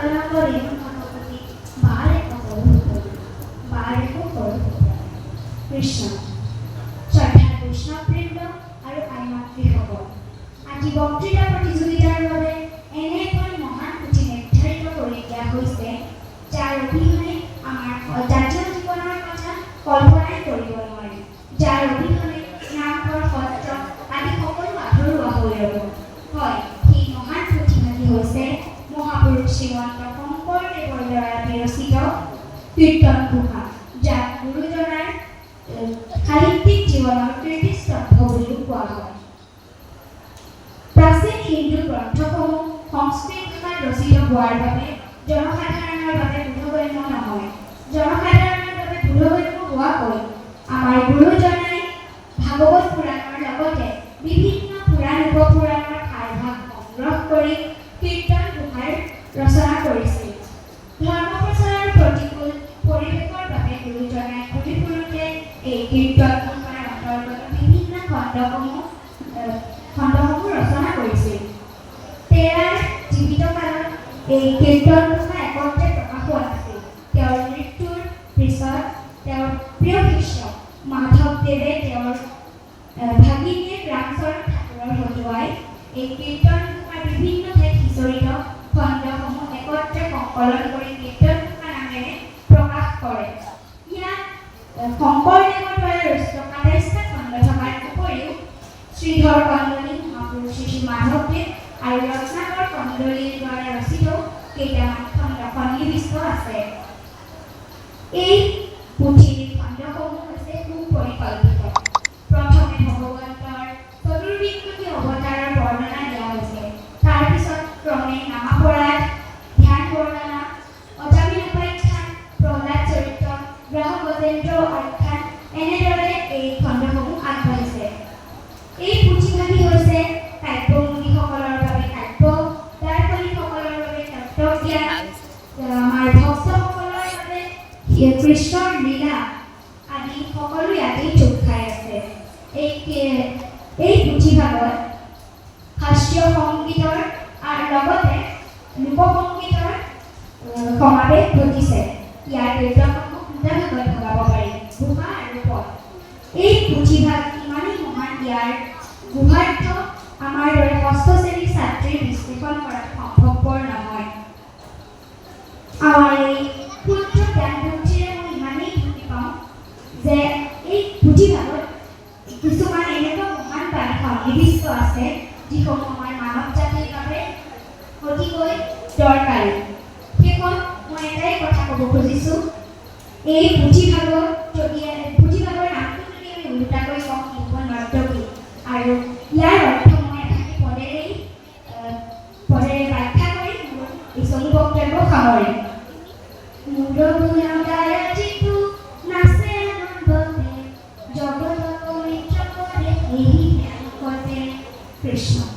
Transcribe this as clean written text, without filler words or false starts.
জগন্নাথ ৰেণু ভগবতী বাৰে কৃষ্ণ শ্ৰদ্ধা বৈষ্ণৱবৃন্দ আৰু আই মাতৃসকল, আজি বক্তৃতা প্ৰতিযোগিতাৰ বাবে এনে এখন মহান পুথি নিৰ্ধাৰিত কৰি দিয়া হৈছে যাৰ অবিহনে আমাৰ জাতীয় জীৱনৰ কথা কল্পনাই কৰিব নোৱাৰি, যাৰ অবিহনে নামঘৰ সত্ৰ আদি সকলো আধৰুৱা হৈ ৰ'ব। হয়, সেই মহান পুথিভাগি হৈছে মহাপুৰুষ শ্ৰীমন্ত শংকৰদেৱৰ দ্বাৰা বিৰচিত কীৰ্তন ঘোষা, যাক গুৰুজনাৰ সাহিত্যিক জীৱনৰ কীৰ্তিস্তম্ভ বুলিও কোৱা হয়। প্ৰাচীন হিন্দু গ্ৰন্থসমূহ সংস্কৃত ভাষাত ৰচিত হোৱাৰ বাবে জনসাধাৰণৰ বাবে বোধগম্য নহয়। জনসাধাৰণৰ বাবে বোধগম্য হোৱাকৈ আমাৰ গুৰুজনাই ভাগৱত পুৰাণৰ লগতে বিভিন্ন পুৰাণ উপপুৰাণৰ ভাগ সংগ্ৰহ কৰি কীৰ্তন ঘোষাৰ ৰচনা কৰিছিল। ধৰ্ম প্ৰচাৰৰ প্ৰতিকূল পৰিৱেশৰ বাবে গুৰুজনাই ঘূৰি ফুৰোতে এই কীৰ্তন ঘোষাৰ অন্তৰ্গত বিভিন্ন খণ্ডসমূহ ৰচনা কৰিছিল। তেৰাৰ জীৱিত কালত এই কীৰ্তন ঘোষা একত্ৰে প্ৰকাশ হোৱা নাছিল। তেওঁৰ মৃত্যুৰ পিছত তেওঁৰ প্ৰিয় শিষ্য মাধৱদেৱে তেওঁৰ ভাগিনীয়েক ৰামচৰণ ঠাকুৰৰ হতুৱাই এই কীৰ্তন ঘোষাৰ বিভিন্ন ঠাইত সিঁচৰিত খণ্ডসমূহ একত্ৰে সংকলন কৰি কীৰ্তন ঘোষা নামেৰে প্ৰকাশ কৰে। ইয়াত শংকৰদেৱৰ দ্বাৰা ৰচিত ২৭টা খণ্ড থকাৰ উপৰিও শ্ৰীধৰ কন্দলী, মহাপুৰুষ শ্ৰী মাধৱদেৱ আৰু ৰত্নাকৰ কন্দলীৰ দ্বাৰা ৰচিত কেইটামান খণ্ড সন্নিৱিষ্ট আছে। এই পুথিৰ খণ্ডসমূহ হৈছে সুপৰিকল্পিত। প্ৰথমে ভগৱন্তৰ চতুৰ্বিংশতি অৱতাৰৰ বৰ্ণনা দিয়া হৈছে, তাৰ পিছত ক্ৰমে নামাপৰাধ, ধ্যান বৰ্ণনা, অজামিনোপাখ্যান, প্ৰহ্লাদ চৰিত্ৰ, গ্ৰহ গজেন্দ্ৰ আখ্যান, এনেদৰে এই খণ্ডসমূহ আগবাঢ়িছে। এই পুথিভাগি হৈছে কাব্যমুনিসকলৰ বাবে কাব্য, দাৰ্শনিকসকলৰ বাবে তত্ত্বজ্ঞান, আমাৰ ভক্তসকলৰ বাবে কৃষ্ণৰ লীলা আদি সকলো ইয়াতেই যোগ খাই আছে। এই পুথিভাগত শাস্ত্ৰীয় সংগীতৰ আৰু লগতে লোকসংগীতৰ সমাৱেশ ঘটিছে। ইয়াৰ কীৰ্তনসমূহ দুটা ভাগত ভগাব পাৰি, ঘোষা আৰু পদ। এই পুথিভাগ ইমানেই মহান, ইয়াৰ গুহাৰ্থ আমাৰ দৰে ষষ্ঠ শ্ৰেণীৰ ছাত্ৰীৰ বিশ্লেষণ কৰাটো সম্ভৱপৰ নহয়। আমাৰ এই ক্ষুদ্ৰ জ্ঞান বুদ্ধিৰে মই ইমানেই ধনী পাওঁ যে এই পুথিভাগত কিছুমান এনেকুৱা মহান বাণী সন্নিৱিষ্ট আছে যিসমূহ আমাৰ মানৱ জাতিৰ বাবে অতিকৈ দৰকাৰী। শেষত মই এটাই কথা ক'ব খুজিছোঁ, এই পুথিভাগৰ নামটো যদি আমি ওলোটাকৈ কওঁ শিৱ নৰ্তকী, আৰু ইয়াৰ অৰ্থ মই এটাকে পদেৰে ব্যাখ্যা কৰি মোৰ এই চমু বক্তব্য সামৰিম। কৃষ্ণ।